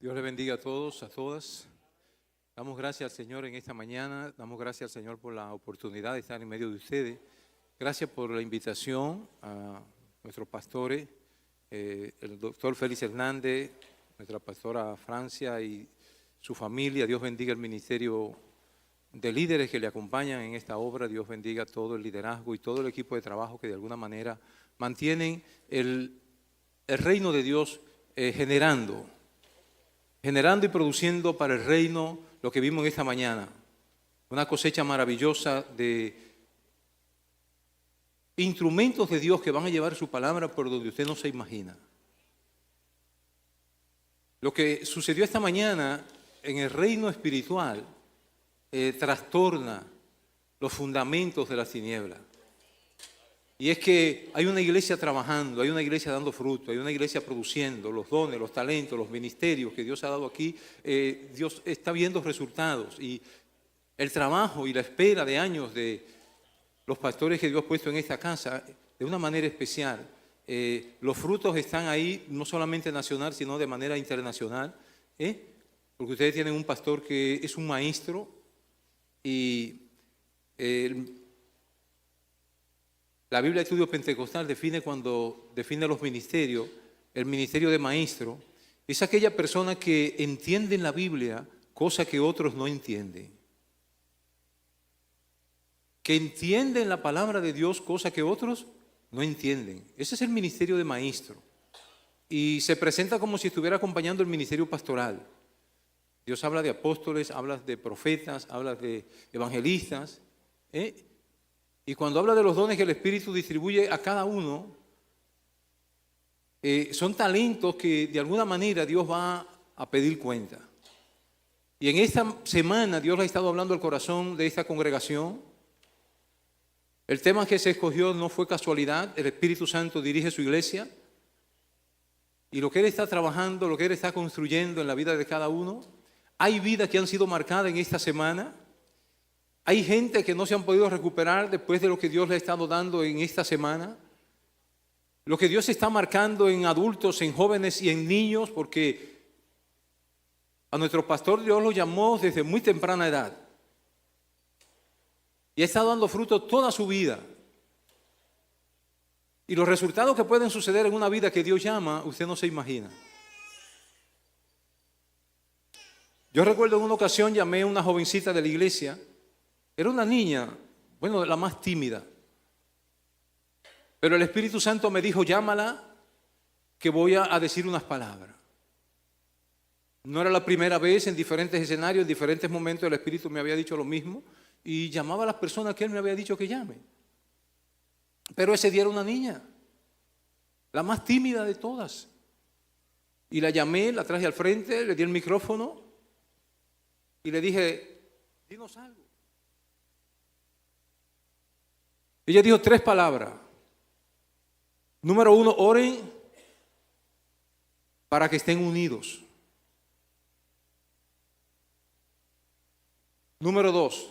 Dios le bendiga a todos, a todas. Damos gracias al Señor en esta mañana, damos gracias al Señor por la oportunidad de estar en medio de ustedes. Gracias por la invitación a nuestros pastores, el doctor Félix Hernández, nuestra pastora Francia y su familia. Dios bendiga el ministerio de líderes que le acompañan en esta obra. Dios bendiga todo el liderazgo y todo el equipo de trabajo que de alguna manera mantienen el reino de Dios generando y produciendo para el reino lo que vimos esta mañana. Una cosecha maravillosa de instrumentos de Dios que van a llevar su palabra por donde usted no se imagina. Lo que sucedió esta mañana en el reino espiritual trastorna los fundamentos de las tinieblas. Y es que hay una iglesia trabajando, hay una iglesia dando fruto, hay una iglesia produciendo los dones, los talentos, los ministerios que Dios ha dado aquí. Dios está viendo resultados y el trabajo y la espera de años de los pastores que Dios ha puesto en esta casa, de una manera especial. Los frutos están ahí, no solamente nacional, sino de manera internacional, porque ustedes tienen un pastor que es un maestro y la Biblia de Estudio Pentecostal define los ministerios, el ministerio de maestro, es aquella persona que entiende en la Biblia cosas que otros no entienden. Que entienden la palabra de Dios cosas que otros no entienden. Ese es el ministerio de maestro. Y se presenta como si estuviera acompañando el ministerio pastoral. Dios habla de apóstoles, habla de profetas, habla de evangelistas, y cuando habla de los dones que el Espíritu distribuye a cada uno, son talentos que de alguna manera Dios va a pedir cuenta. Y en esta semana Dios ha estado hablando al corazón de esta congregación. El tema que se escogió no fue casualidad, el Espíritu Santo dirige su iglesia. Y lo que Él está trabajando, lo que Él está construyendo en la vida de cada uno, hay vidas que han sido marcadas en esta semana. Hay gente que no se han podido recuperar después de lo que Dios le ha estado dando en esta semana. Lo que Dios está marcando en adultos, en jóvenes y en niños, porque a nuestro pastor Dios lo llamó desde muy temprana edad. Y ha estado dando fruto toda su vida. Y los resultados que pueden suceder en una vida que Dios llama, usted no se imagina. Yo recuerdo en una ocasión llamé a una jovencita de la iglesia. Era una niña, bueno, la más tímida. Pero el Espíritu Santo me dijo, llámala, que voy a decir unas palabras. No era la primera vez, en diferentes escenarios, en diferentes momentos el Espíritu me había dicho lo mismo y llamaba a las personas que Él me había dicho que llame. Pero ese día era una niña, la más tímida de todas. Y la llamé, la traje al frente, le di el micrófono y le dije, dinos algo. Ella dijo 3 palabras. Número 1, oren para que estén unidos. Número 2,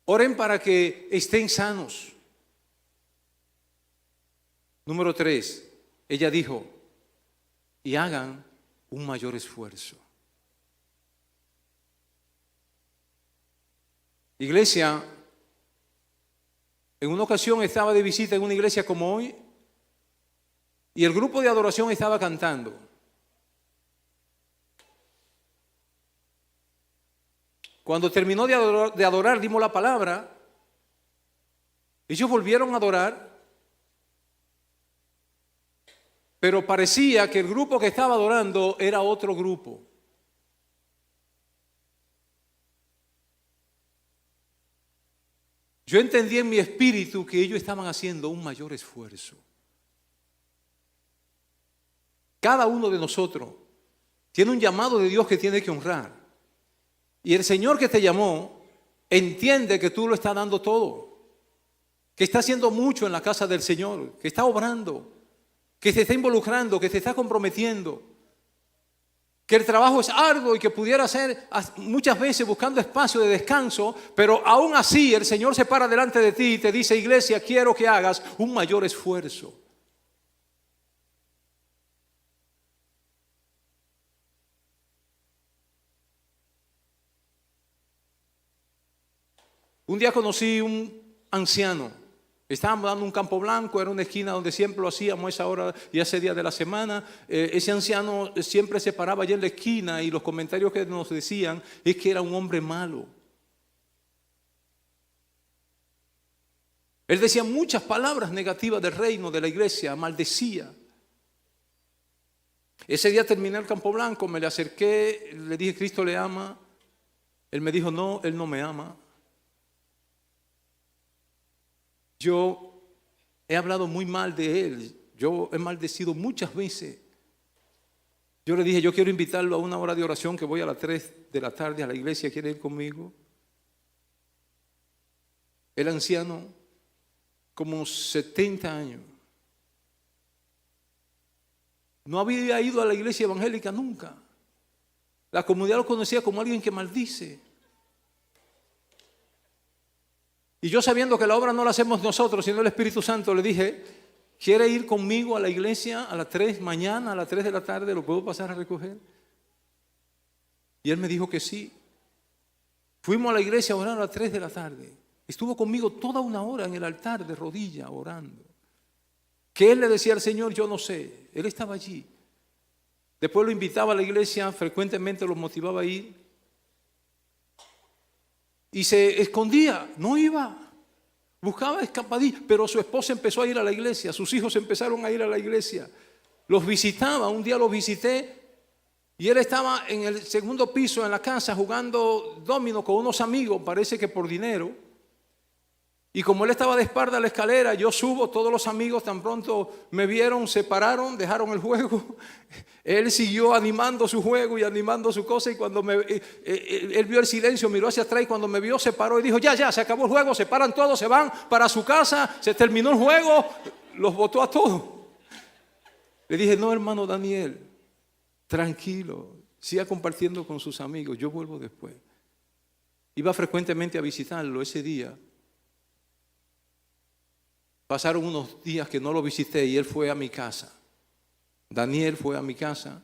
oren para que estén sanos. Número 3, ella dijo, y hagan un mayor esfuerzo. Iglesia, en una ocasión estaba de visita en una iglesia como hoy y el grupo de adoración estaba cantando. Cuando terminó de adorar, dimos la palabra, ellos volvieron a adorar, pero parecía que el grupo que estaba adorando era otro grupo. Yo entendí en mi espíritu que ellos estaban haciendo un mayor esfuerzo. Cada uno de nosotros tiene un llamado de Dios que tiene que honrar. Y el Señor que te llamó entiende que tú lo estás dando todo, que está haciendo mucho en la casa del Señor, que está obrando, que se está involucrando, que se está comprometiendo, que el trabajo es arduo y que pudiera ser muchas veces buscando espacio de descanso, pero aún así el Señor se para delante de ti y te dice, iglesia, quiero que hagas un mayor esfuerzo. Un día conocí un anciano. Estábamos dando un campo blanco, era una esquina donde siempre lo hacíamos a esa hora y ese día de la semana. Ese anciano siempre se paraba allá en la esquina y los comentarios que nos decían es que era un hombre malo. Él decía muchas palabras negativas del reino, de la iglesia, maldecía. Ese día terminé el campo blanco, me le acerqué, le dije, Cristo le ama. Él me dijo, no, Él no me ama. Yo he hablado muy mal de Él, yo he maldecido muchas veces. Yo le dije, yo quiero invitarlo a una hora de oración que voy a las 3 de la tarde a la iglesia, ¿quiere ir conmigo? El anciano, como 70 años, no había ido a la iglesia evangélica nunca. La comunidad lo conocía como alguien que maldice. Y yo, sabiendo que la obra no la hacemos nosotros, sino el Espíritu Santo, le dije, ¿quiere ir conmigo a la iglesia a las 3 mañana, a las 3 de la tarde? ¿Lo puedo pasar a recoger? Y él me dijo que sí. Fuimos a la iglesia a orar a las 3 de la tarde. Estuvo conmigo toda una hora en el altar de rodillas orando. Que él le decía al Señor, yo no sé. Él estaba allí. Después lo invitaba a la iglesia, frecuentemente lo motivaba a ir. Y se escondía, no iba, buscaba escapadillas, pero su esposa empezó a ir a la iglesia, sus hijos empezaron a ir a la iglesia, los visitaba, un día los visité y él estaba en el segundo piso en la casa jugando dominó con unos amigos, parece que por dinero. Y como él estaba de espalda a la escalera, yo subo, todos los amigos tan pronto me vieron, se pararon, dejaron el juego. Él siguió animando su juego y animando su cosa y cuando él vio el silencio, miró hacia atrás y cuando me vio se paró y dijo, ya, se acabó el juego, se paran todos, se van para su casa, se terminó el juego, los botó a todos. Le dije, no, hermano Daniel, tranquilo, siga compartiendo con sus amigos, yo vuelvo después. Iba frecuentemente a visitarlo ese día. Pasaron unos días que no lo visité y él fue a mi casa. Daniel fue a mi casa,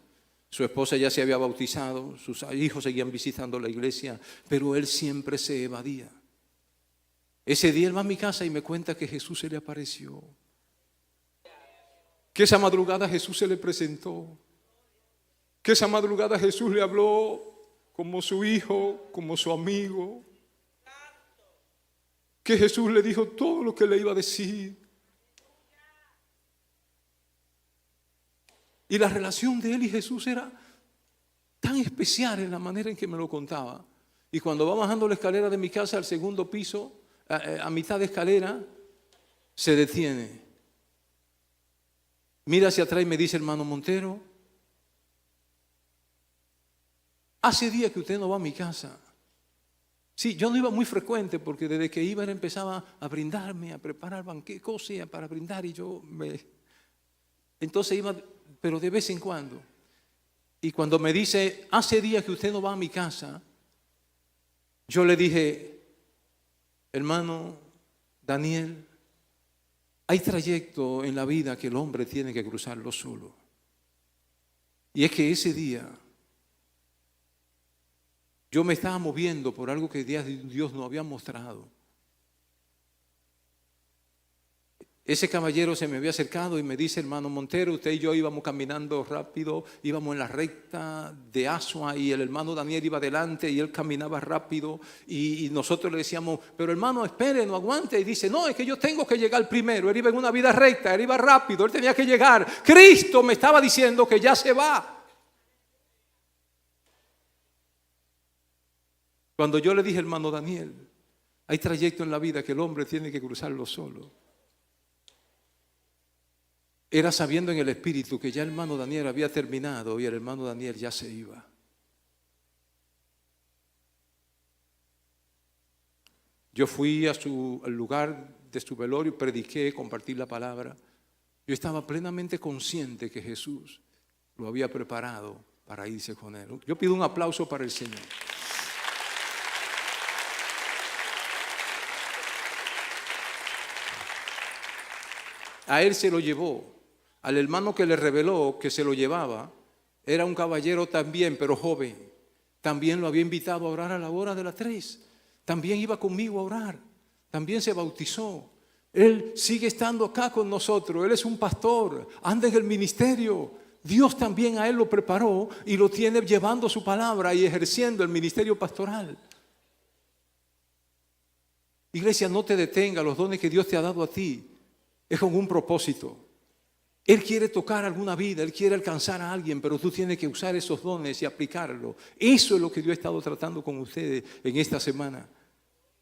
su esposa ya se había bautizado, sus hijos seguían visitando la iglesia, pero él siempre se evadía. Ese día él va a mi casa y me cuenta que Jesús se le apareció, que esa madrugada Jesús se le presentó, que esa madrugada Jesús le habló como su hijo, como su amigo, que Jesús le dijo todo lo que le iba a decir. Y la relación de él y Jesús era tan especial en la manera en que me lo contaba. Y cuando va bajando la escalera de mi casa al segundo piso, a mitad de escalera, se detiene. Mira hacia atrás y me dice, hermano Montero, hace días que usted no va a mi casa. Sí, yo no iba muy frecuente porque desde que iba él empezaba a brindarme, a preparar banquetes, cosas para brindar y entonces iba, pero de vez en cuando. Y cuando me dice, hace días que usted no va a mi casa, yo le dije, hermano Daniel, hay trayecto en la vida que el hombre tiene que cruzarlo solo. Y es que ese día yo me estaba moviendo por algo que Dios nos había mostrado. Ese caballero se me había acercado y me dice, hermano Montero, usted y yo íbamos caminando rápido, íbamos en la recta de Asua y el hermano Daniel iba adelante y él caminaba rápido y nosotros le decíamos, pero hermano, espere, no aguante. Y dice, no, es que yo tengo que llegar primero. Él iba en una vida recta, él iba rápido, él tenía que llegar. Cristo me estaba diciendo que ya se va. Cuando yo le dije, hermano Daniel, hay trayecto en la vida que el hombre tiene que cruzarlo solo, era sabiendo en el espíritu que ya el hermano Daniel había terminado y el hermano Daniel ya se iba. Yo fui al lugar de su velorio, prediqué, compartí la palabra. Yo estaba plenamente consciente que Jesús lo había preparado para irse con él. Yo pido un aplauso para el Señor. A él se lo llevó. Al hermano que le reveló que se lo llevaba, era un caballero también, pero joven. También lo había invitado a orar a la hora de las 3. también iba conmigo a orar, también se bautizó. Él sigue estando acá con nosotros, Él es un pastor, anda en el ministerio. Dios también a Él lo preparó y lo tiene llevando su palabra y ejerciendo el ministerio pastoral. Iglesia, no te detenga, los dones que Dios te ha dado a ti es con un propósito. Él quiere tocar alguna vida, Él quiere alcanzar a alguien, pero tú tienes que usar esos dones y aplicarlos. Eso es lo que Dios ha estado tratando con ustedes en esta semana.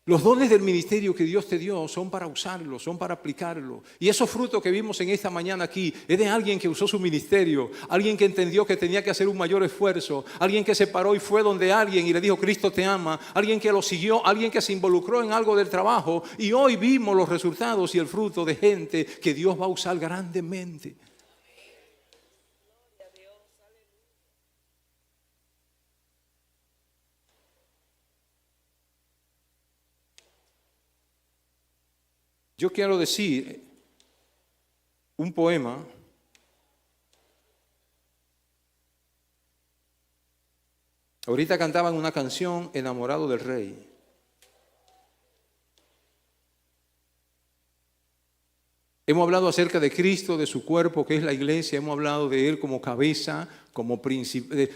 Los dones del ministerio que Dios te dio son para usarlos, son para aplicarlos. Y esos frutos que vimos en esta mañana aquí es de alguien que usó su ministerio, alguien que entendió que tenía que hacer un mayor esfuerzo, alguien que se paró y fue donde alguien y le dijo, Cristo te ama, alguien que lo siguió, alguien que se involucró en algo del trabajo. Y hoy vimos los resultados y el fruto de gente que Dios va a usar grandemente. Yo quiero decir un poema ahorita cantaban una canción, Enamorado del Rey. Hemos hablado acerca de Cristo, de su cuerpo que es la iglesia, hemos hablado de Él como cabeza, como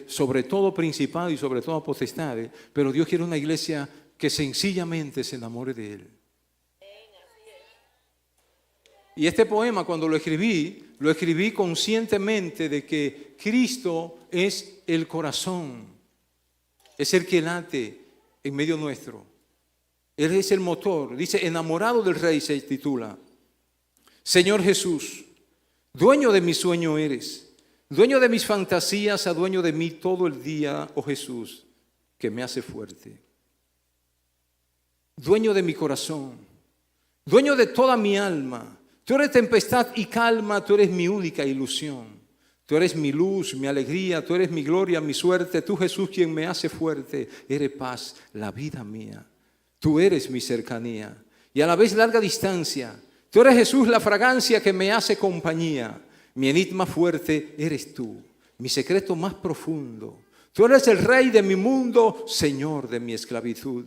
sobre todo principado y sobre todo potestades, pero Dios quiere una iglesia que sencillamente se enamore de Él. Y este poema, cuando lo escribí conscientemente de que Cristo es el corazón, es el que late en medio nuestro. Él es el motor. Dice, Enamorado del Rey se titula. Señor Jesús, dueño de mi sueño eres, dueño de mis fantasías, a dueño de mí todo el día, oh Jesús, que me hace fuerte. Dueño de mi corazón, dueño de toda mi alma. Tú eres tempestad y calma, tú eres mi única ilusión. Tú eres mi luz, mi alegría, tú eres mi gloria, mi suerte. Tú, Jesús, quien me hace fuerte, eres paz, la vida mía. Tú eres mi cercanía y a la vez larga distancia. Tú eres, Jesús, la fragancia que me hace compañía. Mi enigma fuerte eres tú, mi secreto más profundo. Tú eres el Rey de mi mundo, Señor de mi esclavitud.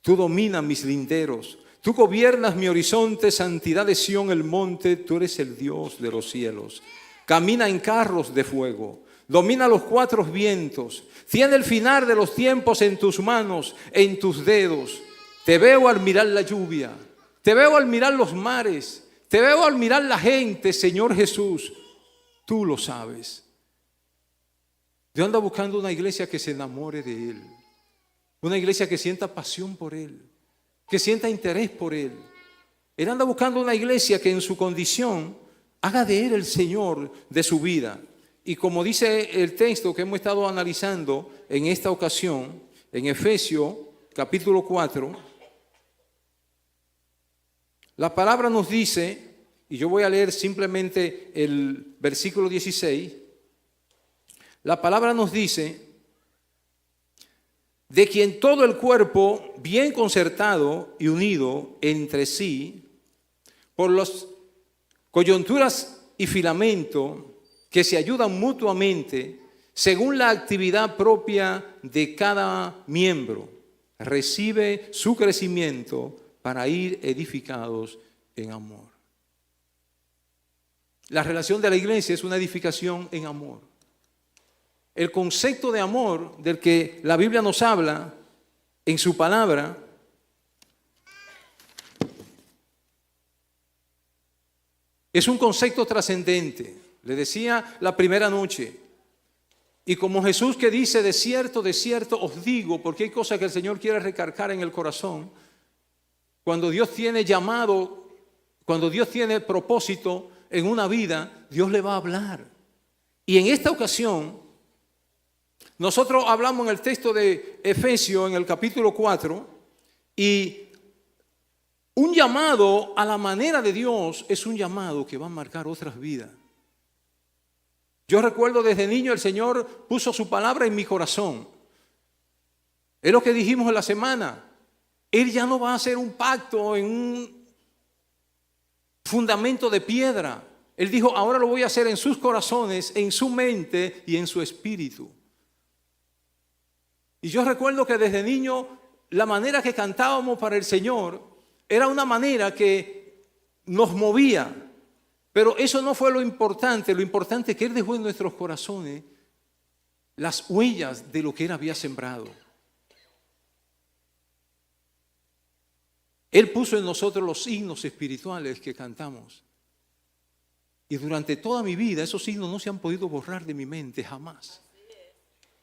Tú dominas mis linderos. Tú gobiernas mi horizonte, santidad de Sión el monte, tú eres el Dios de los cielos. Camina en carros de fuego, domina los cuatro vientos, tiene el final de los tiempos en tus manos, en tus dedos. Te veo al mirar la lluvia, te veo al mirar los mares, te veo al mirar la gente, Señor Jesús, tú lo sabes. Dios anda buscando una iglesia que se enamore de Él, una iglesia que sienta pasión por Él, que sienta interés por Él. Él anda buscando una iglesia que en su condición haga de Él el Señor de su vida. Y como dice el texto que hemos estado analizando en esta ocasión, en Efesios capítulo 4, la palabra nos dice, y yo voy a leer simplemente el versículo 16, la palabra nos dice, de quien todo el cuerpo, bien concertado y unido entre sí, por las coyunturas y filamento que se ayudan mutuamente, según la actividad propia de cada miembro, recibe su crecimiento para ir edificados en amor. La relación de la iglesia es una edificación en amor. El concepto de amor del que la Biblia nos habla en su palabra es un concepto trascendente. Le decía la primera noche, y como Jesús que dice, de cierto os digo, porque hay cosas que el Señor quiere recargar en el corazón. Cuando Dios tiene llamado, cuando Dios tiene propósito en una vida, Dios le va a hablar. Y en esta ocasión, nosotros hablamos en el texto de Efesios, en el capítulo 4, y un llamado a la manera de Dios es un llamado que va a marcar otras vidas. Yo recuerdo desde niño el Señor puso su palabra en mi corazón. Es lo que dijimos en la semana. Él ya no va a hacer un pacto en un fundamento de piedra. Él dijo, ahora lo voy a hacer en sus corazones, en su mente y en su espíritu. Y yo recuerdo que desde niño la manera que cantábamos para el Señor era una manera que nos movía. Pero eso no fue lo importante es que Él dejó en nuestros corazones las huellas de lo que Él había sembrado. Él puso en nosotros los signos espirituales que cantamos. Y durante toda mi vida esos signos no se han podido borrar de mi mente jamás.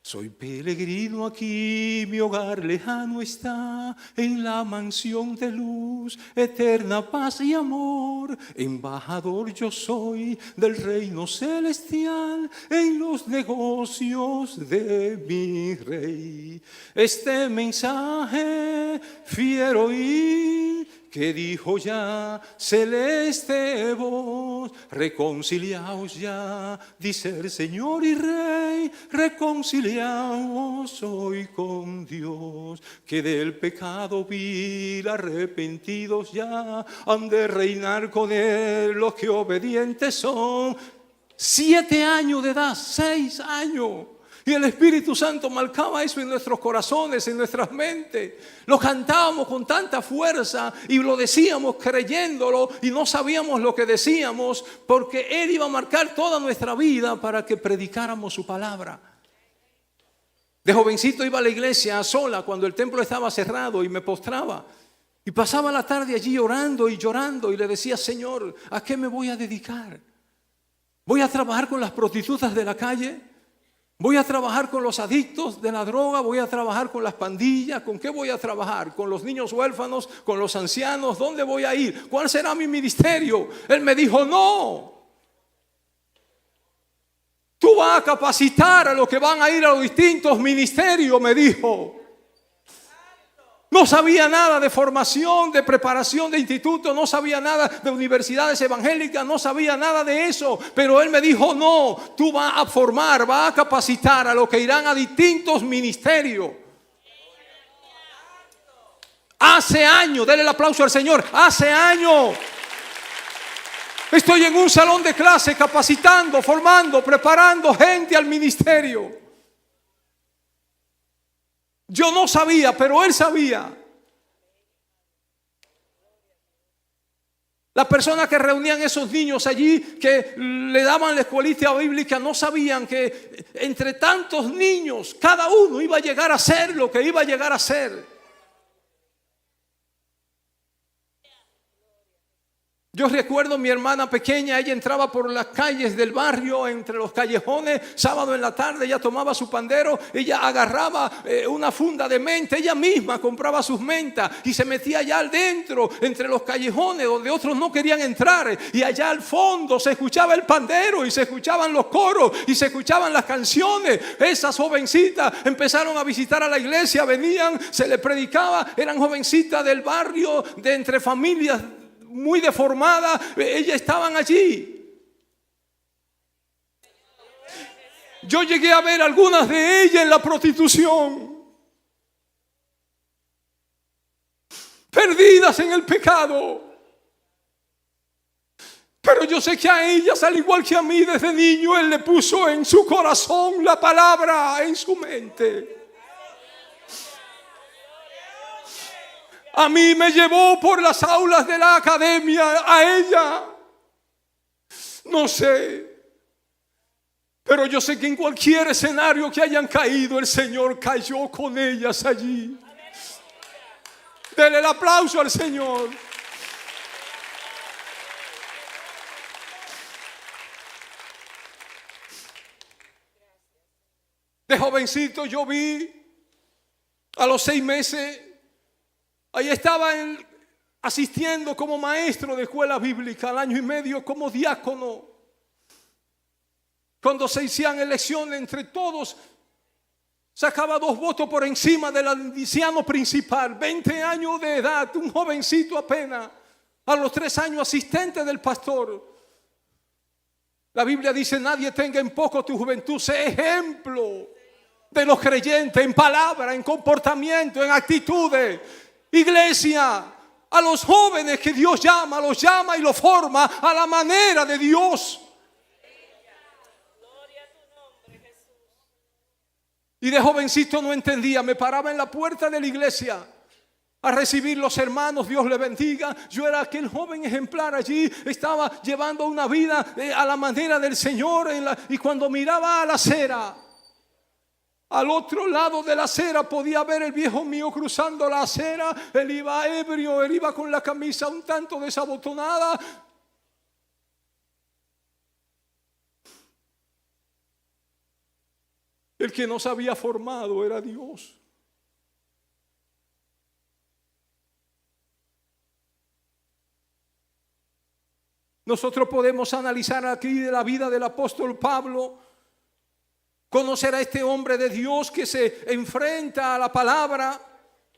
Soy peregrino aquí, mi hogar lejano está, en la mansión de luz, eterna paz y amor. Embajador yo soy del reino celestial, en los negocios de mi rey. Este mensaje fiero y que dijo ya celeste voz, reconciliaos ya, dice el Señor y Rey, reconciliaos hoy con Dios, que del pecado vil arrepentidos ya, han de reinar con Él los que obedientes son. 7 años de edad, 6 años. Y el Espíritu Santo marcaba eso en nuestros corazones, en nuestras mentes. Lo cantábamos con tanta fuerza y lo decíamos creyéndolo y no sabíamos lo que decíamos, porque Él iba a marcar toda nuestra vida para que predicáramos su palabra. De jovencito iba a la iglesia sola cuando el templo estaba cerrado y me postraba. Y pasaba la tarde allí orando y llorando y le decía: Señor, ¿a qué me voy a dedicar? ¿Voy a trabajar con las prostitutas de la calle? ¿Voy a trabajar con los adictos de la droga? ¿Voy a trabajar con las pandillas? ¿Con qué voy a trabajar? ¿Con los niños huérfanos? ¿Con los ancianos? ¿Dónde voy a ir? ¿Cuál será mi ministerio? Él me dijo: no. Tú vas a capacitar a los que van a ir a los distintos ministerios, me dijo. No sabía nada de formación, de preparación de institutos, no sabía nada de universidades evangélicas, no sabía nada de eso. Pero él me dijo: no, tú vas a formar, vas a capacitar a los que irán a distintos ministerios. Hace años, denle el aplauso al Señor, hace años. Estoy en un salón de clase capacitando, formando, preparando gente al ministerio. Yo no sabía, pero él sabía. Las personas que reunían esos niños allí, que le daban la escuelita bíblica, no sabían que entre tantos niños, cada uno iba a llegar a ser lo que iba a llegar a ser. Yo recuerdo a mi hermana pequeña, ella entraba por las calles del barrio, entre los callejones, sábado en la tarde, ella tomaba su pandero, ella agarraba una funda de menta, ella misma compraba sus mentas y se metía allá al dentro, entre los callejones donde otros no querían entrar, y allá al fondo se escuchaba el pandero y se escuchaban los coros y se escuchaban las canciones. Esas jovencitas empezaron a visitar a la iglesia, venían, se les predicaba, eran jovencitas del barrio, de entre familias muy deformada, ellas estaban allí. Yo llegué a ver algunas de ellas en la prostitución, perdidas en el pecado. Pero yo sé que a ellas, al igual que a mí desde niño, Él le puso en su corazón la palabra, en su mente. A mí me llevó por las aulas de la academia, a ella. No sé. Pero yo sé que en cualquier escenario que hayan caído, el Señor cayó con ellas allí. Denle el aplauso al Señor. De jovencito yo vi, a los 6 meses, ahí estaba él asistiendo como maestro de escuela bíblica, al año y medio como diácono. Cuando se hacían elecciones entre todos, sacaba 2 votos por encima del anciano principal, 20 años de edad, un jovencito apenas, a los 3 años asistente del pastor. La Biblia dice: nadie tenga en poco tu juventud, sé ejemplo de los creyentes en palabra, en comportamiento, en actitudes. Iglesia, a los jóvenes que Dios llama, los llama y los forma a la manera de Dios. Y de jovencito no entendía, me paraba en la puerta de la iglesia a recibir los hermanos, Dios le bendiga. Yo era aquel joven ejemplar allí, estaba llevando una vida a la manera del Señor y cuando miraba a la acera, al otro lado de la acera podía ver el viejo mío cruzando la acera. Él iba ebrio, él iba con la camisa un tanto desabotonada. El que nos había formado era Dios. Nosotros podemos analizar aquí de la vida del apóstol Pablo, conocer a este hombre de Dios que se enfrenta a la palabra,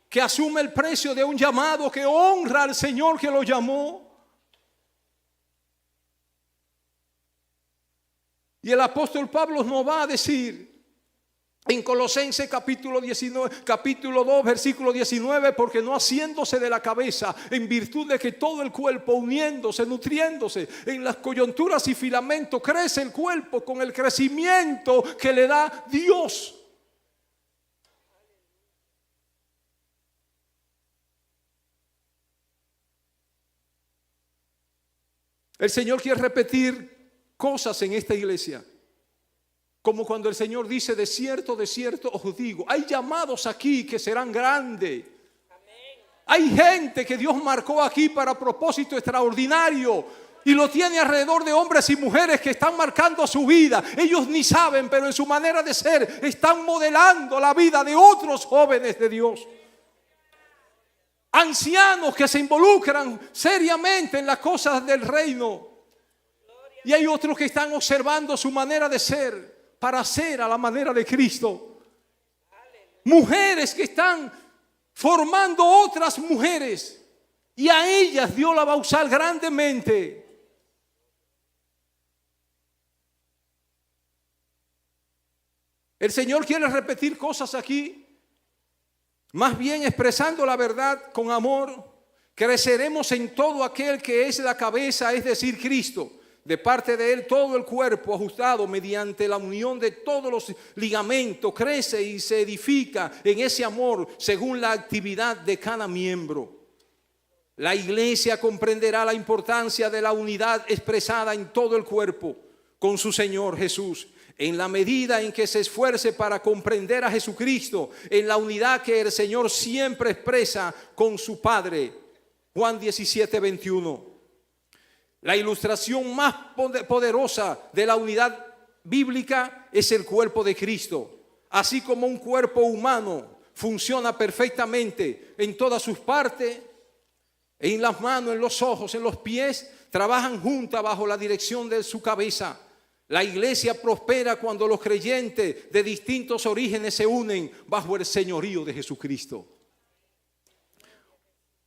que asume el precio de un llamado, que honra al Señor que lo llamó. Y el apóstol Pablo nos va a decir en Colosenses capítulo 2, versículo 19, porque no haciéndose de la cabeza, en virtud de que todo el cuerpo uniéndose, nutriéndose en las coyunturas y filamentos, crece el cuerpo con el crecimiento que le da Dios. El Señor quiere repetir cosas en esta iglesia. Como cuando el Señor dice, de cierto os digo, hay llamados aquí que serán grandes. Hay gente que Dios marcó aquí para propósito extraordinario y lo tiene alrededor de hombres y mujeres que están marcando su vida. Ellos ni saben, pero en su manera de ser están modelando la vida de otros jóvenes de Dios. Ancianos que se involucran seriamente en las cosas del reino. Y hay otros que están observando su manera de ser para ser a la manera de Cristo. Mujeres que están formando otras mujeres y a ellas Dios la va a usar grandemente. El Señor quiere repetir cosas aquí, más bien expresando la verdad con amor. Creceremos en todo aquel que es la cabeza, es decir, Cristo. De parte de Él todo el cuerpo ajustado mediante la unión de todos los ligamentos crece y se edifica en ese amor según la actividad de cada miembro. La iglesia comprenderá la importancia de la unidad expresada en todo el cuerpo con su Señor Jesús, en la medida en que se esfuerce para comprender a Jesucristo, en la unidad que el Señor siempre expresa con su Padre. Juan 17:21. La ilustración más poderosa de la unidad bíblica es el cuerpo de Cristo. Así como un cuerpo humano funciona perfectamente en todas sus partes, en las manos, en los ojos, en los pies, trabajan juntas bajo la dirección de su cabeza. La iglesia prospera cuando los creyentes de distintos orígenes se unen bajo el señorío de Jesucristo.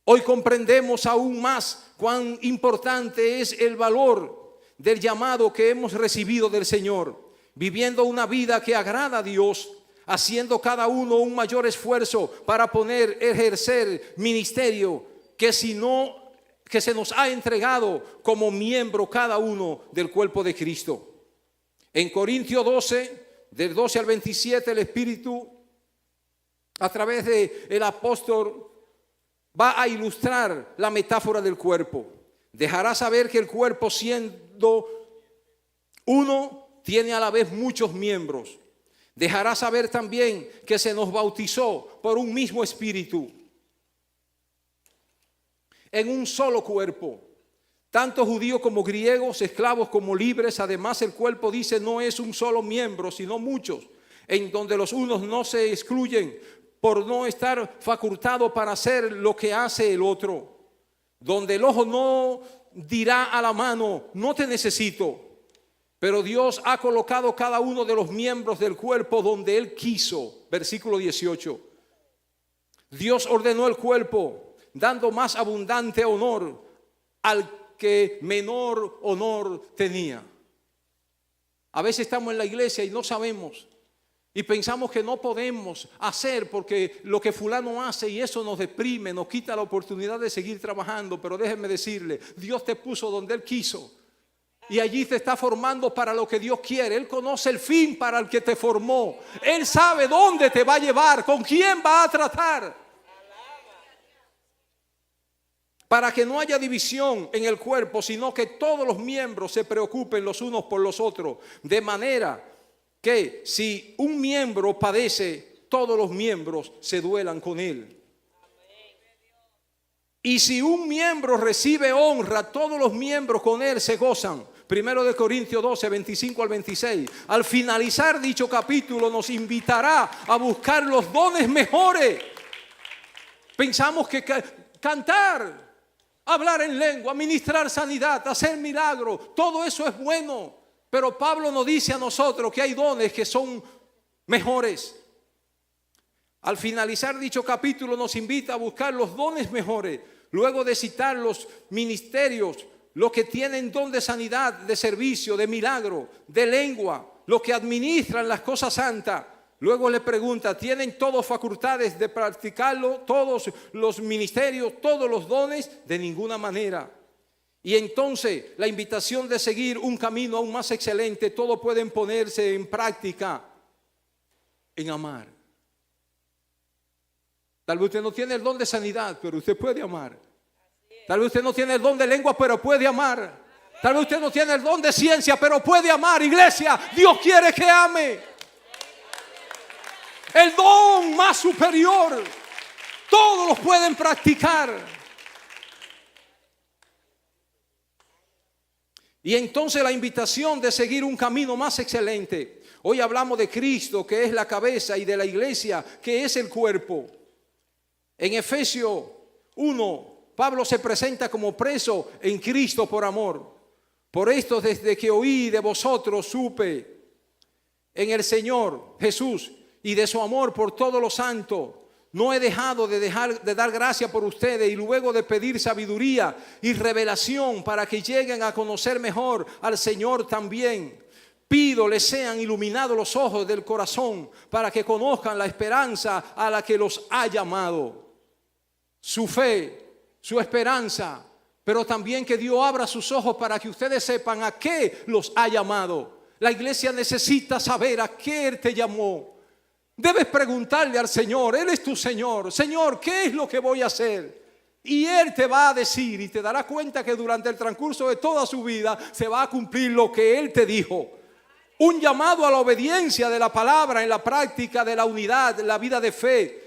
Hoy comprendemos aún más cuán importante es el valor del llamado que hemos recibido del Señor, viviendo una vida que agrada a Dios, haciendo cada uno un mayor esfuerzo para ejercer ministerio que se nos ha entregado como miembro cada uno del cuerpo de Cristo. En Corintios 12, del 12 al 27, el Espíritu, a través del apóstol, va a ilustrar la metáfora del cuerpo. Dejará saber que el cuerpo, siendo uno, tiene a la vez muchos miembros. Dejará saber también que se nos bautizó por un mismo espíritu en un solo cuerpo, tanto judíos como griegos, esclavos como libres. Además, el cuerpo, dice, no es un solo miembro, sino muchos, en donde los unos no se excluyen por no estar facultado para hacer lo que hace el otro. Donde el ojo no dirá a la mano, no te necesito. Pero Dios ha colocado cada uno de los miembros del cuerpo donde Él quiso. Versículo 18. Dios ordenó el cuerpo, dando más abundante honor al que menor honor tenía. A veces estamos en la iglesia y no sabemos. Y pensamos que no podemos hacer porque lo que fulano hace, y eso nos deprime, nos quita la oportunidad de seguir trabajando. Pero déjenme decirle, Dios te puso donde Él quiso. Y allí te está formando para lo que Dios quiere. Él conoce el fin para el que te formó. Él sabe dónde te va a llevar, con quién va a tratar. para que no haya división en el cuerpo, sino que todos los miembros se preocupen los unos por los otros, de manera que si un miembro padece, todos los miembros se duelan con él. Y si un miembro recibe honra, todos los miembros con él se gozan. 1 Corintios 12, 25 al 26. Al finalizar dicho capítulo nos invitará a buscar los dones mejores. Pensamos que cantar, hablar en lengua, ministrar sanidad, hacer milagros, todo eso es bueno. Pero Pablo nos dice a nosotros que hay dones que son mejores. Al finalizar dicho capítulo nos invita a buscar los dones mejores. Luego de citar los ministerios, los que tienen don de sanidad, de servicio, de milagro, de lengua, los que administran las cosas santas. Luego le pregunta, ¿tienen todas facultades de practicarlo? ¿Todos los ministerios, todos los dones? De ninguna manera. Y entonces la invitación de seguir un camino aún más excelente, todo pueden ponerse en práctica en amar. Tal vez usted no tiene el don de sanidad, pero usted puede amar. Tal vez usted no tiene el don de lengua, pero puede amar. Tal vez usted no tiene el don de ciencia, pero puede amar. Iglesia, Dios quiere que ame. El don más superior, todos los pueden practicar. Y entonces la invitación de seguir un camino más excelente. Hoy hablamos de Cristo, que es la cabeza, y de la iglesia, que es el cuerpo. En Efesios 1, Pablo se presenta como preso en Cristo por amor. Por esto, desde que oí de vosotros, supe en el Señor Jesús y de su amor por todos los santos. No he dejado de dar gracia por ustedes, y luego de pedir sabiduría y revelación para que lleguen a conocer mejor al Señor también. Pido les sean iluminados los ojos del corazón para que conozcan la esperanza a la que los ha llamado. Su fe, su esperanza, pero también que Dios abra sus ojos para que ustedes sepan a qué los ha llamado. La iglesia necesita saber a qué Él te llamó. Debes preguntarle al Señor, Él es tu Señor. Señor, ¿qué es lo que voy a hacer? Y Él te va a decir, y te dará cuenta que durante el transcurso de toda su vida se va a cumplir lo que Él te dijo. Un llamado a la obediencia de la palabra en la práctica de la unidad, la vida de fe.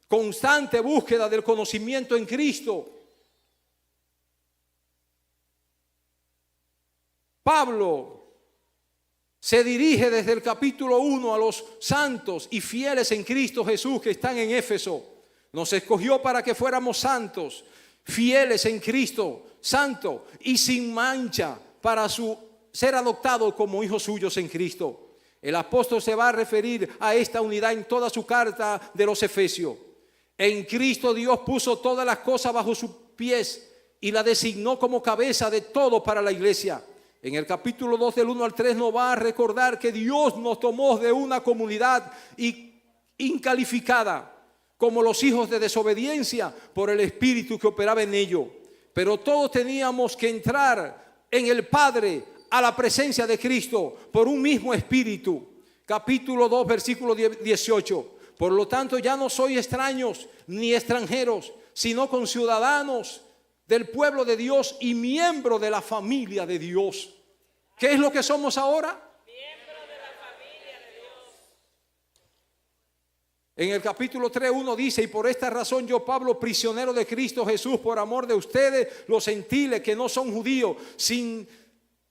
Constante búsqueda del conocimiento en Cristo. Pablo se dirige desde el capítulo 1 a los santos y fieles en Cristo Jesús que están en Éfeso. Nos escogió para que fuéramos santos, fieles en Cristo, santo y sin mancha, para ser adoptados como hijos suyos en Cristo. El apóstol se va a referir a esta unidad en toda su carta de los Efesios. En Cristo Dios puso todas las cosas bajo sus pies y la designó como cabeza de todo para la iglesia. En el capítulo 2 del 1 al 3 nos va a recordar que Dios nos tomó de una comunidad incalificada como los hijos de desobediencia por el espíritu que operaba en ellos. Pero todos teníamos que entrar en el Padre a la presencia de Cristo por un mismo espíritu. Capítulo 2, versículo 18. Por lo tanto, ya no sois extraños ni extranjeros, sino conciudadanos del pueblo de Dios y miembros de la familia de Dios. ¿Qué es lo que somos ahora? Miembros de la familia de Dios. En el capítulo 3:1 dice, y por esta razón yo, Pablo, prisionero de Cristo Jesús, por amor de ustedes, los gentiles que no son judíos, sin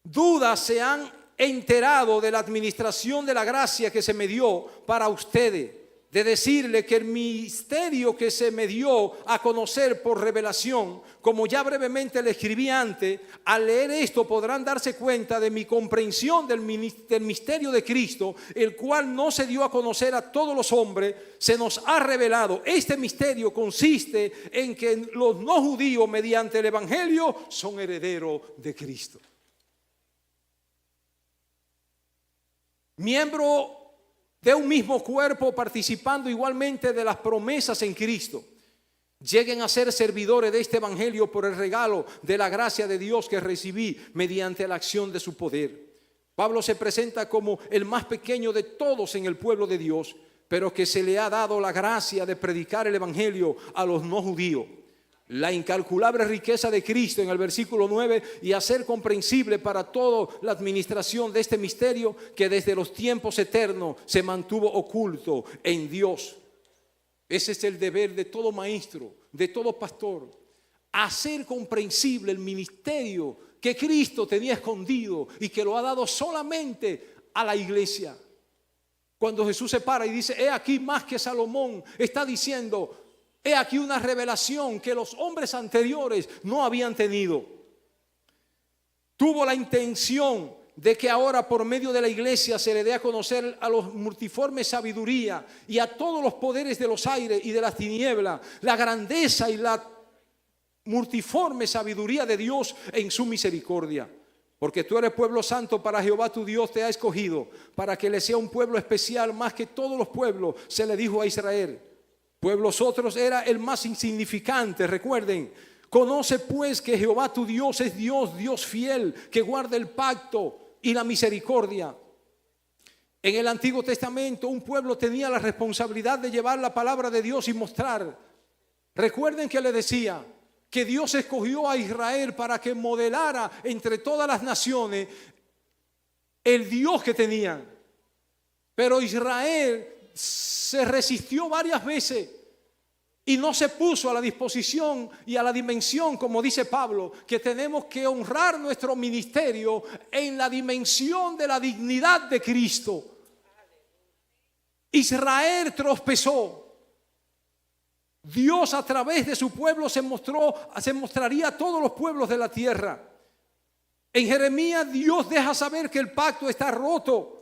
duda se han enterado de la administración de la gracia que se me dio para ustedes. De decirle que el misterio que se me dio a conocer por revelación, como ya brevemente le escribí antes, al leer esto podrán darse cuenta de mi comprensión del misterio de Cristo, el cual no se dio a conocer a todos los hombres, se nos ha revelado. Este misterio consiste en que los no judíos, mediante el evangelio, son herederos de Cristo. Miembro de un mismo cuerpo, participando igualmente de las promesas en Cristo, lleguen a ser servidores de este evangelio por el regalo de la gracia de Dios que recibí mediante la acción de su poder. Pablo se presenta como el más pequeño de todos en el pueblo de Dios, pero que se le ha dado la gracia de predicar el evangelio a los no judíos. la incalculable riqueza de Cristo en el versículo 9 y hacer comprensible para toda la administración de este misterio que desde los tiempos eternos se mantuvo oculto en Dios. Ese es el deber de todo maestro, de todo pastor, hacer comprensible el ministerio que Cristo tenía escondido y que lo ha dado solamente a la iglesia. Cuando Jesús se para y dice, he aquí más que Salomón, está diciendo, he aquí una revelación que los hombres anteriores no habían tenido. Tuvo la intención de que ahora por medio de la iglesia se le dé a conocer a los multiformes sabiduría y a todos los poderes de los aires y de las tinieblas, la grandeza y la multiforme sabiduría de Dios en su misericordia. Porque tú eres pueblo santo para Jehová tu Dios te ha escogido, para que le sea un pueblo especial más que todos los pueblos, se le dijo a Israel. Pueblos otros era el más insignificante, recuerden. Conoce pues que Jehová tu Dios es Dios, Dios fiel, que guarda el pacto y la misericordia. En el Antiguo Testamento un pueblo tenía la responsabilidad de llevar la palabra de Dios y mostrar. Recuerden que le decía que Dios escogió a Israel para que modelara entre todas las naciones el Dios que tenían. Pero Israel se resistió varias veces y no se puso a la disposición y a la dimensión, como dice Pablo, que tenemos que honrar nuestro ministerio en la dimensión de la dignidad de Cristo. Israel tropezó. Dios a través de su pueblo se mostraría a todos los pueblos de la tierra. En Jeremías Dios deja saber que el pacto está roto.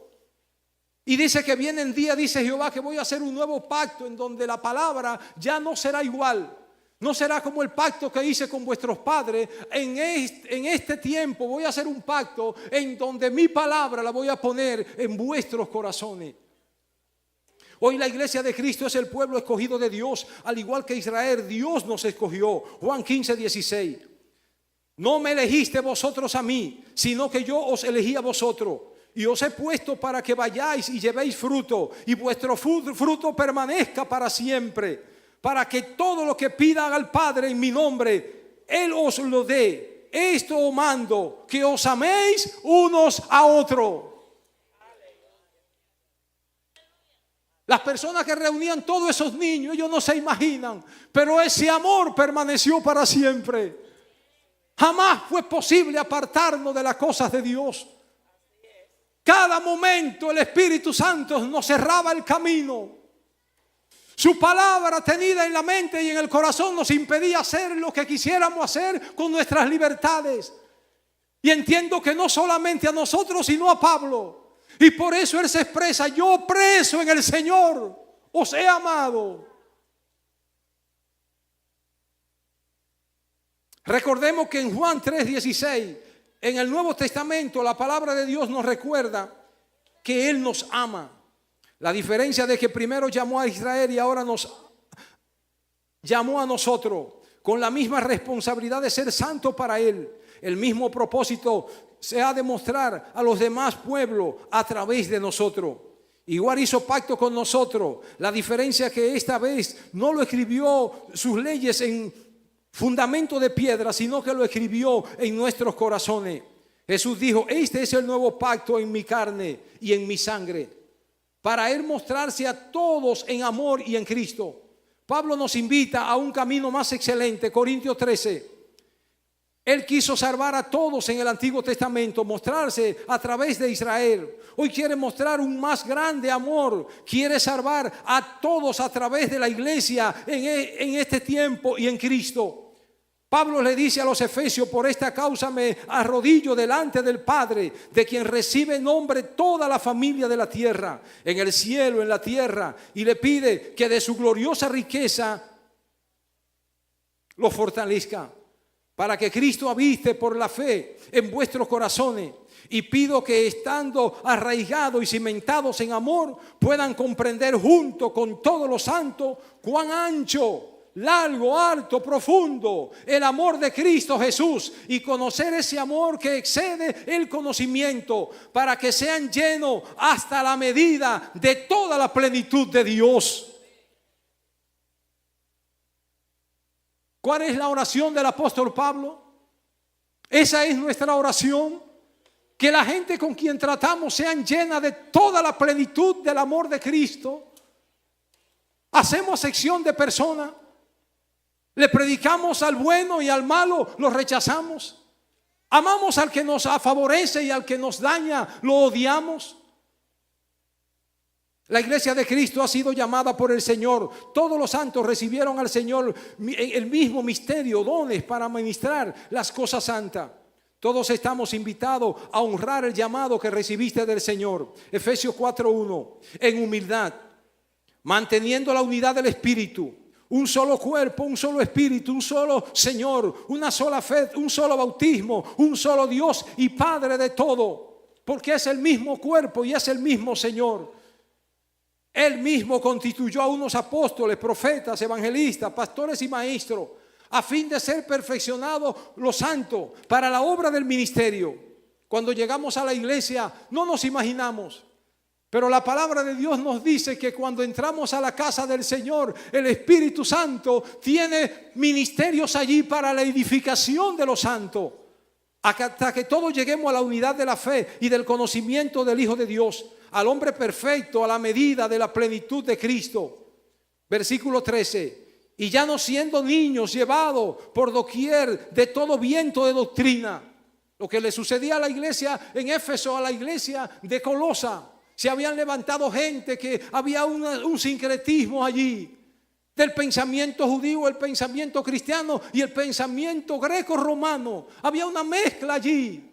Y dice que viene el día, dice Jehová, que voy a hacer un nuevo pacto en donde la palabra ya no será igual. No será como el pacto que hice con vuestros padres. En este tiempo voy a hacer un pacto en donde mi palabra la voy a poner en vuestros corazones. Hoy la iglesia de Cristo es el pueblo escogido de Dios, al igual que Israel, Dios nos escogió. Juan 15:16. No me elegiste vosotros a mí, sino que yo os elegí a vosotros. Y os he puesto para que vayáis y llevéis fruto, y vuestro fruto permanezca para siempre, para que todo lo que pidan al Padre en mi nombre, Él os lo dé. Esto os mando, que os améis unos a otros. Las personas que reunían todos esos niños, ellos no se imaginan, pero ese amor permaneció para siempre. Jamás fue posible apartarnos de las cosas de Dios. Cada momento el Espíritu Santo nos cerraba el camino. Su palabra tenida en la mente y en el corazón nos impedía hacer lo que quisiéramos hacer con nuestras libertades. Y entiendo que no solamente a nosotros, sino a Pablo. Y por eso él se expresa: yo preso en el Señor, os he amado. Recordemos que en Juan 3:16, en el Nuevo Testamento, la palabra de Dios nos recuerda que Él nos ama. La diferencia de que primero llamó a Israel y ahora nos llamó a nosotros con la misma responsabilidad de ser santo para Él. El mismo propósito se ha de mostrar a los demás pueblos a través de nosotros. Igual hizo pacto con nosotros. La diferencia es que esta vez no lo escribió sus leyes en fundamento de piedra, sino que lo escribió en nuestros corazones. Jesús dijo: este es el nuevo pacto en mi carne y en mi sangre, para Él mostrarse a todos en amor y en Cristo. Pablo nos invita a un camino más excelente. Corintios 13. Él quiso salvar a todos en el Antiguo Testamento, mostrarse a través de Israel. Hoy quiere mostrar un más grande amor. Quiere salvar a todos a través de la iglesia en este tiempo y en Cristo. Pablo le dice a los efesios: por esta causa me arrodillo delante del Padre, de quien recibe nombre toda la familia de la tierra, en el cielo, en la tierra, y le pide que de su gloriosa riqueza lo fortalezca, para que Cristo habite por la fe en vuestros corazones. Y pido que, estando arraigados y cimentados en amor, puedan comprender junto con todos los santos cuán ancho, largo, alto, profundo el amor de Cristo Jesús, y conocer ese amor que excede el conocimiento, para que sean llenos hasta la medida de toda la plenitud de Dios. ¿Cuál es la oración del apóstol Pablo? Esa es nuestra oración. Que la gente con quien tratamos sean llenas de toda la plenitud del amor de Cristo. Hacemos acepción de personas. Le predicamos al bueno y al malo lo rechazamos. Amamos al que nos favorece y al que nos daña lo odiamos. La iglesia de Cristo ha sido llamada por el Señor. Todos los santos recibieron al Señor el mismo misterio, dones para ministrar las cosas santas. Todos estamos invitados a honrar el llamado que recibiste del Señor. Efesios 4:1. En humildad, manteniendo la unidad del Espíritu. Un solo cuerpo, un solo espíritu, un solo Señor, una sola fe, un solo bautismo, un solo Dios y Padre de todo. Porque es el mismo cuerpo y es el mismo Señor. Él mismo constituyó a unos apóstoles, profetas, evangelistas, pastores y maestros, a fin de ser perfeccionados los santos para la obra del ministerio. Cuando llegamos a la iglesia no nos imaginamos. Pero la palabra de Dios nos dice que cuando entramos a la casa del Señor, el Espíritu Santo tiene ministerios allí para la edificación de los santos, hasta que todos lleguemos a la unidad de la fe y del conocimiento del Hijo de Dios, al hombre perfecto, a la medida de la plenitud de Cristo. Versículo 13. Y ya no siendo niños llevados por doquier de todo viento de doctrina. Lo que le sucedía a la iglesia en Éfeso, a la iglesia de Colosa. Se habían levantado gente que había un sincretismo allí. Del pensamiento judío, el pensamiento cristiano y el pensamiento greco-romano. Había una mezcla allí.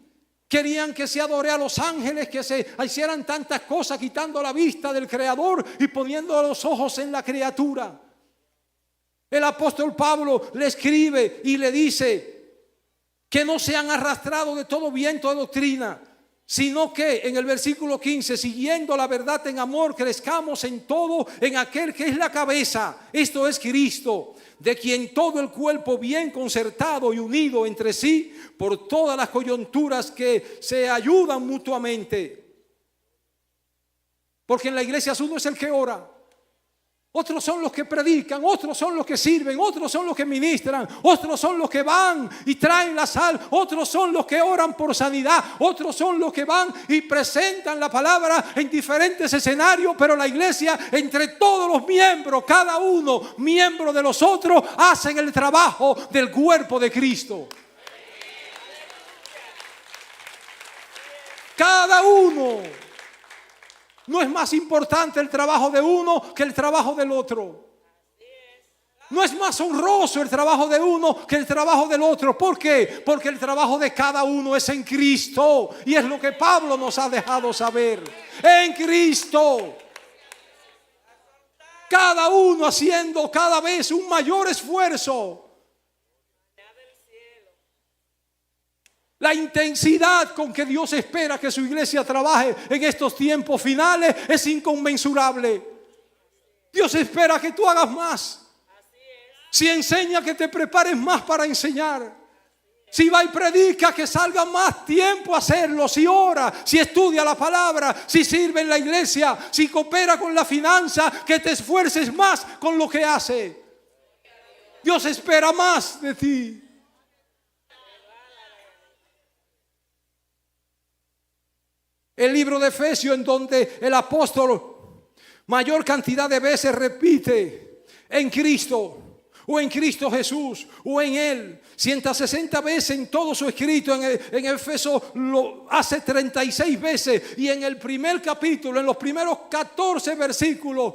Querían que se adore a los ángeles, que se hicieran tantas cosas quitando la vista del Creador y poniendo los ojos en la criatura. El apóstol Pablo le escribe y le dice que no sean arrastrados de todo viento de doctrina, sino que en el versículo 15, siguiendo la verdad en amor, crezcamos en todo en aquel que es la cabeza, esto es Cristo, de quien todo el cuerpo bien concertado y unido entre sí por todas las coyunturas que se ayudan mutuamente. Porque en la iglesia uno es el que ora, otros son los que predican, otros son los que sirven, otros son los que ministran, otros son los que van y traen la sal, otros son los que oran por sanidad, otros son los que van y presentan la palabra en diferentes escenarios, pero la iglesia, entre todos los miembros, cada uno miembro de los otros, hacen el trabajo del cuerpo de Cristo. Cada uno. No es más importante el trabajo de uno que el trabajo del otro. No es más honroso el trabajo de uno que el trabajo del otro. ¿Por qué? Porque el trabajo de cada uno es en Cristo. Y es lo que Pablo nos ha dejado saber. En Cristo. Cada uno haciendo cada vez un mayor esfuerzo. La intensidad con que Dios espera que su iglesia trabaje en estos tiempos finales es inconmensurable. Dios espera que tú hagas más. Si enseña, que te prepares más para enseñar. Si va y predica, que salga más tiempo a hacerlo. Si ora, si estudia la palabra, si sirve en la iglesia, si coopera con la finanza, que te esfuerces más con lo que hace. Dios espera más de ti. El libro de Efesios, en donde el apóstol mayor cantidad de veces repite en Cristo, o en Cristo Jesús, o en Él, 160 veces en todo su escrito. En Efesios lo hace 36 veces, y en el primer capítulo, en los primeros 14 versículos,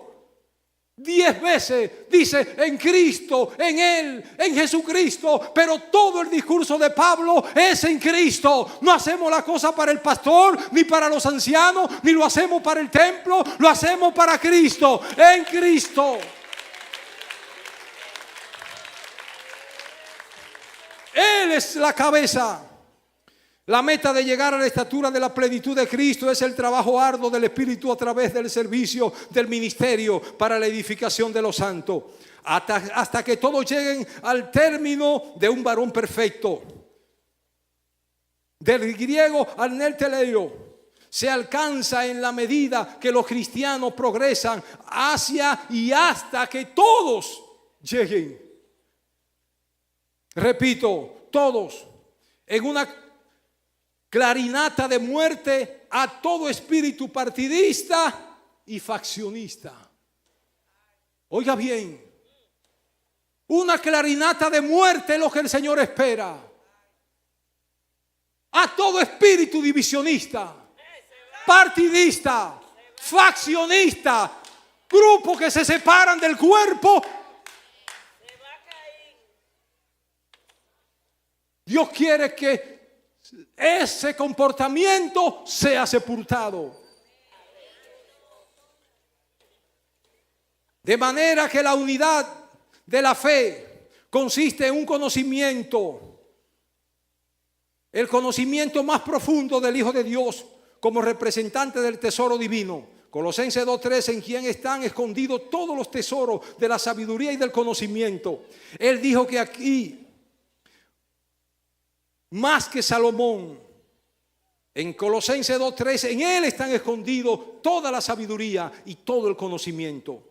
10 veces dice en Cristo, en Él, en Jesucristo. Pero todo el discurso de Pablo es en Cristo. No hacemos la cosa para el pastor, ni para los ancianos, ni lo hacemos para el templo. Lo hacemos para Cristo, en Cristo. Él es la cabeza. La meta de llegar a la estatura de la plenitud de Cristo es el trabajo arduo del Espíritu a través del servicio del ministerio para la edificación de los santos, hasta que todos lleguen al término de un varón perfecto. Del griego arnelteleo, se alcanza en la medida que los cristianos progresan hacia y hasta que todos lleguen. repito, todos, en una clarinata de muerte a todo espíritu partidista y faccionista. Oiga bien, una clarinata de muerte es lo que el Señor espera. A todo espíritu divisionista, partidista, faccionista, grupos que se separan del cuerpo. Dios quiere que ese comportamiento sea sepultado. De manera que la unidad de la fe consiste en un conocimiento, el conocimiento más profundo del Hijo de Dios como representante del tesoro divino. Colosenses 2:13, en quien están escondidos todos los tesoros de la sabiduría y del conocimiento. Él dijo que aquí, más que Salomón, en Colosenses 2:13, en él están escondidos toda la sabiduría y todo el conocimiento.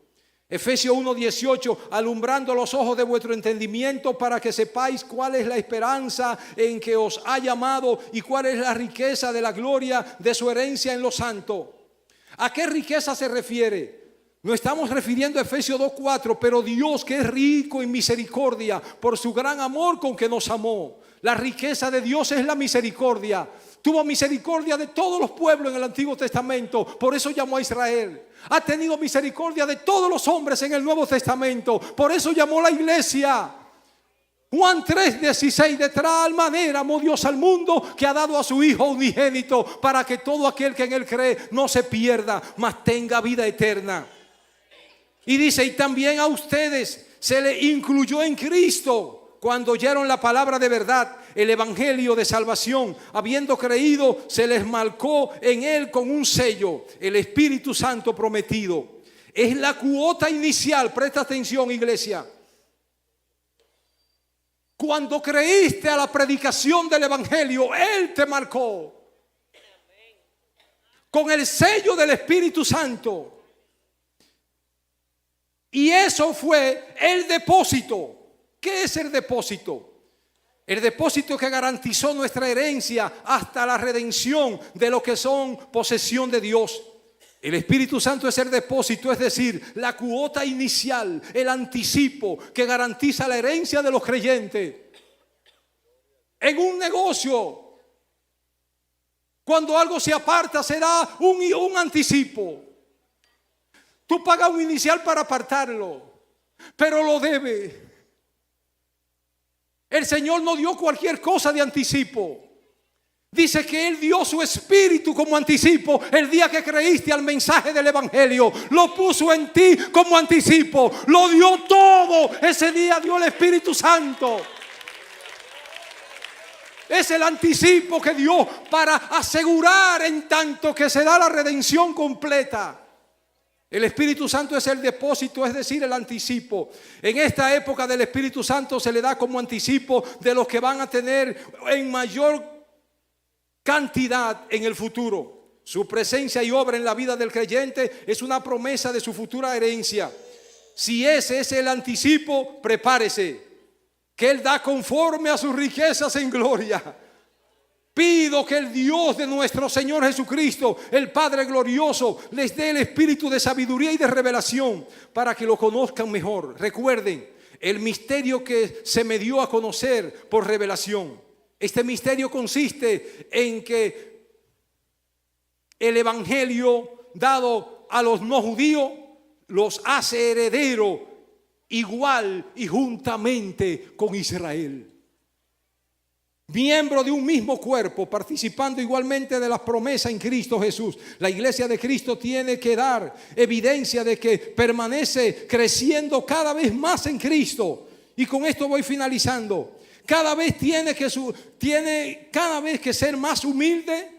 Efesios 1:18, alumbrando los ojos de vuestro entendimiento para que sepáis cuál es la esperanza en que os ha llamado y cuál es la riqueza de la gloria de su herencia en los santos. ¿A qué riqueza se refiere? No estamos refiriendo a Efesios 2:4, pero Dios, que es rico en misericordia por su gran amor con que nos amó. La riqueza de Dios es la misericordia. Tuvo misericordia de todos los pueblos en el Antiguo Testamento, por eso llamó a Israel. Ha tenido misericordia de todos los hombres en el Nuevo Testamento, por eso llamó a la iglesia. Juan 3:16, de tal manera amó Dios al mundo que ha dado a su Hijo unigénito para que todo aquel que en él cree no se pierda, mas tenga vida eterna. Y dice, y también a ustedes se le incluyó en Cristo cuando oyeron la palabra de verdad, el evangelio de salvación. Habiendo creído, se les marcó en él con un sello, el Espíritu Santo prometido. Es la cuota inicial, presta atención, iglesia. Cuando creíste a la predicación del evangelio, él te marcó con el sello del Espíritu Santo. Y eso fue el depósito. ¿Qué es el depósito? El depósito que garantizó nuestra herencia hasta la redención de lo que son posesión de Dios. El Espíritu Santo es el depósito, es decir, la cuota inicial, el anticipo que garantiza la herencia de los creyentes. En un negocio, cuando algo se aparta, se da un anticipo. Tú pagas un inicial para apartarlo, pero lo debe. El Señor no dio cualquier cosa de anticipo. Dice que Él dio su Espíritu como anticipo el día que creíste al mensaje del Evangelio. Lo puso en ti como anticipo. Lo dio todo. Ese día dio el Espíritu Santo. Es el anticipo que dio para asegurar en tanto que se da la redención completa. El Espíritu Santo es el depósito, es decir, el anticipo. En esta época del Espíritu Santo se le da como anticipo de los que van a tener en mayor cantidad en el futuro. Su presencia y obra en la vida del creyente es una promesa de su futura herencia. Si ese es el anticipo, prepárese, que Él da conforme a sus riquezas en gloria. Pido que el Dios de nuestro Señor Jesucristo, el Padre glorioso, les dé el espíritu de sabiduría y de revelación para que lo conozcan mejor. Recuerden, el misterio que se me dio a conocer por revelación. Este misterio consiste en que el evangelio dado a los no judíos los hace herederos igual y juntamente con Israel. Miembro de un mismo cuerpo, participando igualmente de las promesas en Cristo Jesús. La iglesia de Cristo tiene que dar evidencia de que permanece creciendo cada vez más en Cristo. Y con esto voy finalizando. Cada vez tiene cada vez que ser más humilde,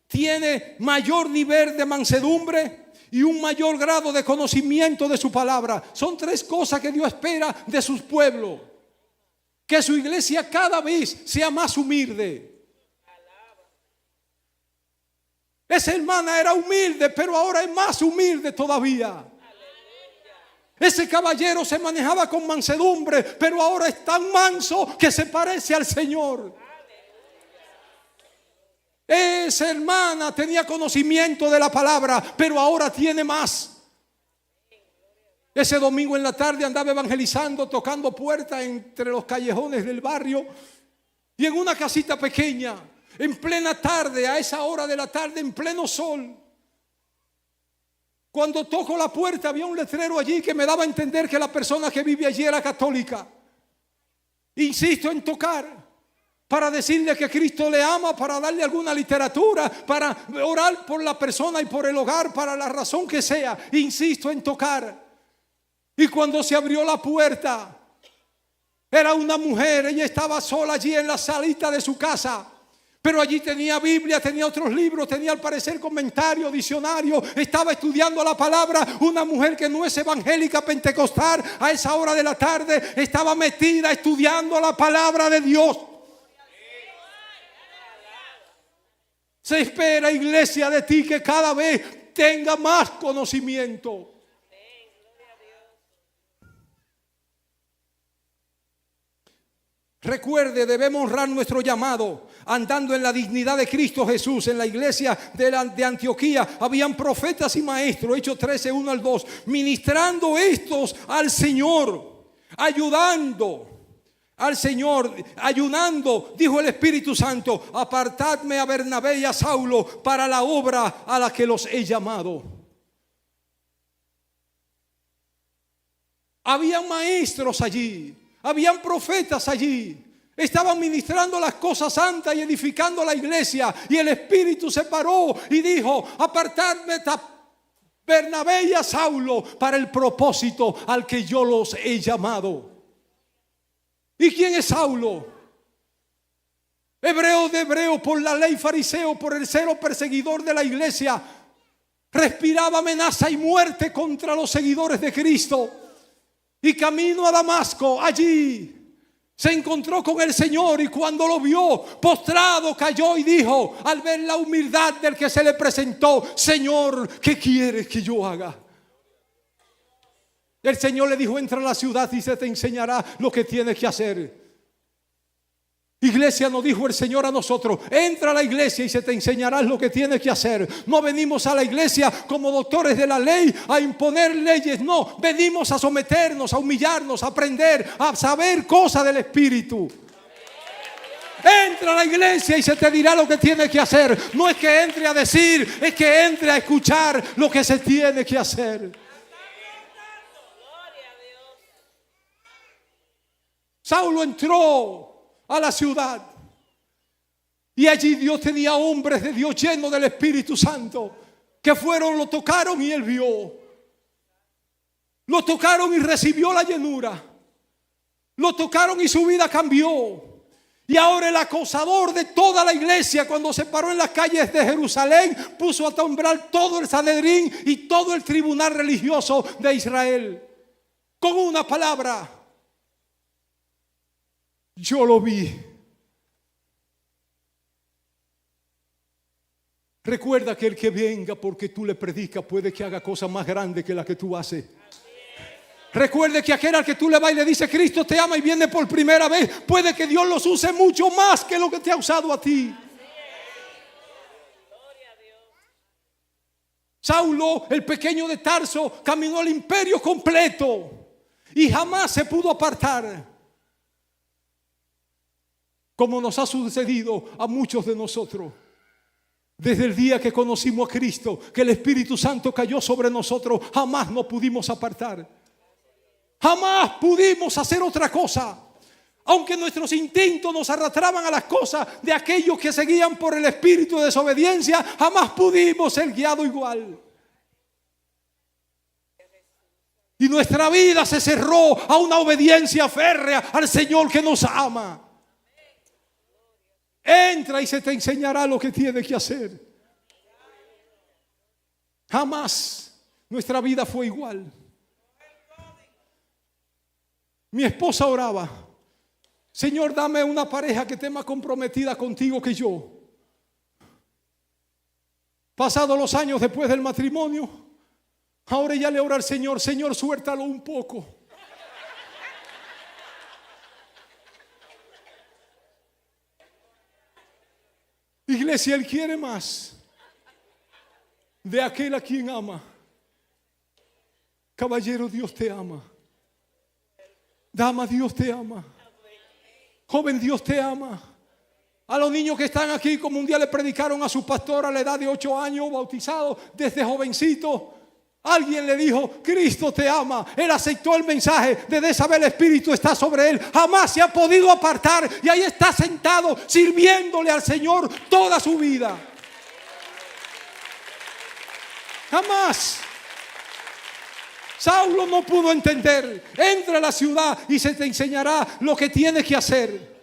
tiene mayor nivel de mansedumbre y un mayor grado de conocimiento de su palabra. Son tres cosas que Dios espera de sus pueblos. Que su iglesia cada vez sea más humilde. Esa hermana era humilde, pero ahora es más humilde todavía. Ese caballero se manejaba con mansedumbre, pero ahora es tan manso que se parece al Señor. Esa hermana tenía conocimiento de la palabra, pero ahora tiene más. Ese domingo en la tarde andaba evangelizando, tocando puertas entre los callejones del barrio, y en una casita pequeña, en plena tarde, a esa hora de la tarde, en pleno sol. Cuando toco la puerta había un letrero allí que me daba a entender que la persona que vive allí era católica. Insisto en tocar para decirle que Cristo le ama, para darle alguna literatura, para orar por la persona y por el hogar, para la razón que sea. Insisto en tocar. Y cuando se abrió la puerta, era una mujer. Ella estaba sola allí en la salita de su casa, pero allí tenía Biblia, tenía otros libros, tenía al parecer comentarios, diccionario. Estaba estudiando la palabra. Una mujer que no es evangélica pentecostal, a esa hora de la tarde estaba metida estudiando la palabra de Dios. Se espera, iglesia, de ti que cada vez tenga más conocimiento. Recuerde, debemos honrar nuestro llamado andando en la dignidad de Cristo Jesús. En la iglesia de Antioquía habían profetas y maestros, Hechos 13, 1 al 2, ministrando estos al Señor, ayudando al Señor, ayunando, dijo el Espíritu Santo: apartadme a Bernabé y a Saulo para la obra a la que los he llamado. Habían maestros allí, habían profetas allí, estaban ministrando las cosas santas y edificando la iglesia. Y el Espíritu se paró y dijo: apartadme a Bernabé y a Saulo para el propósito al que yo los he llamado. ¿Y quién es Saulo? Hebreo de hebreo, por la ley, fariseo, por el celo perseguidor de la iglesia. Respiraba amenaza y muerte contra los seguidores de Cristo. Y camino a Damasco, allí se encontró con el Señor, y cuando lo vio postrado cayó y dijo, al ver la humildad del que se le presentó: Señor, ¿qué quieres que yo haga? El Señor le dijo: entra a la ciudad y se te enseñará lo que tienes que hacer. Iglesia, nos dijo el Señor a nosotros: entra a la iglesia y se te enseñará lo que tienes que hacer. No venimos a la iglesia como doctores de la ley a imponer leyes. No, venimos a someternos, a humillarnos, a aprender, a saber cosas del Espíritu. Entra a la iglesia y se te dirá lo que tienes que hacer. No es que entre a decir, es que entre a escuchar lo que se tiene que hacer. Saulo entró a la ciudad y allí Dios tenía hombres de Dios llenos del Espíritu Santo que fueron, lo tocaron y él vio. Lo tocaron y recibió la llenura. Lo tocaron y su vida cambió. Y ahora el acosador de toda la iglesia, cuando se paró en las calles de Jerusalén, puso a temblar todo el Sanedrín y todo el tribunal religioso de Israel. Con una palabra: yo lo vi. Recuerda que el que venga porque tú le predicas puede que haga cosas más grandes que las que tú haces. Recuerde que aquel al que tú le vas y le dices Cristo te ama y viene por primera vez, puede que Dios los use mucho más que lo que te ha usado a ti. Saulo, el pequeño de Tarso, caminó el imperio completo y jamás se pudo apartar, como nos ha sucedido a muchos de nosotros. Desde el día que conocimos a Cristo, que el Espíritu Santo cayó sobre nosotros, jamás nos pudimos apartar. Jamás pudimos hacer otra cosa. Aunque nuestros instintos nos arrastraban a las cosas de aquellos que seguían por el espíritu de desobediencia, jamás pudimos ser guiados igual. Y nuestra vida se cerró a una obediencia férrea al Señor que nos ama. Entra y se te enseñará lo que tienes que hacer. Jamás nuestra vida fue igual. Mi esposa oraba: Señor, dame una pareja que esté más comprometida contigo que yo. Pasados los años después del matrimonio, Ahora ya le ora al Señor, Señor, suéltalo un poco. Iglesia, Él quiere más de aquel a quien ama. Caballero, Dios te ama. Dama, Dios te ama. Joven, Dios te ama. A los niños que están aquí, como un día le predicaron a su pastor a la edad de 8 años, bautizado desde jovencito, alguien le dijo, Cristo te ama. Él aceptó el mensaje. Desde esa vez el Espíritu está sobre él. Jamás se ha podido apartar. Y ahí está sentado sirviéndole al Señor toda su vida. Jamás. Saulo no pudo entender. Entra a la ciudad y se te enseñará lo que tienes que hacer.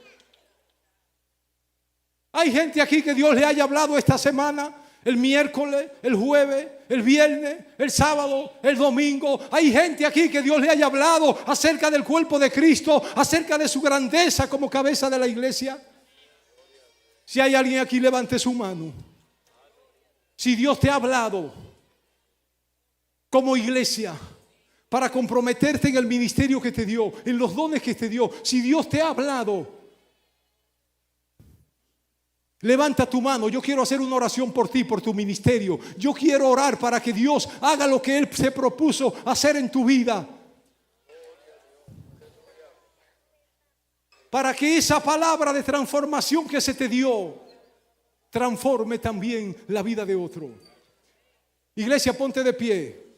Hay gente aquí que Dios le haya hablado esta semana, el miércoles, el jueves, el viernes, el sábado, el domingo. Hay gente aquí que Dios le haya hablado acerca del cuerpo de Cristo, acerca de su grandeza como cabeza de la iglesia. Si hay alguien aquí, levante su mano. Si Dios te ha hablado como iglesia para comprometerte en el ministerio que te dio, en los dones que te dio, si Dios te ha hablado, levanta tu mano. Yo quiero hacer una oración por ti, por tu ministerio. Yo quiero orar para que Dios haga lo que Él se propuso hacer en tu vida. Para que esa palabra de transformación que se te dio transforme también la vida de otro. Iglesia, ponte de pie.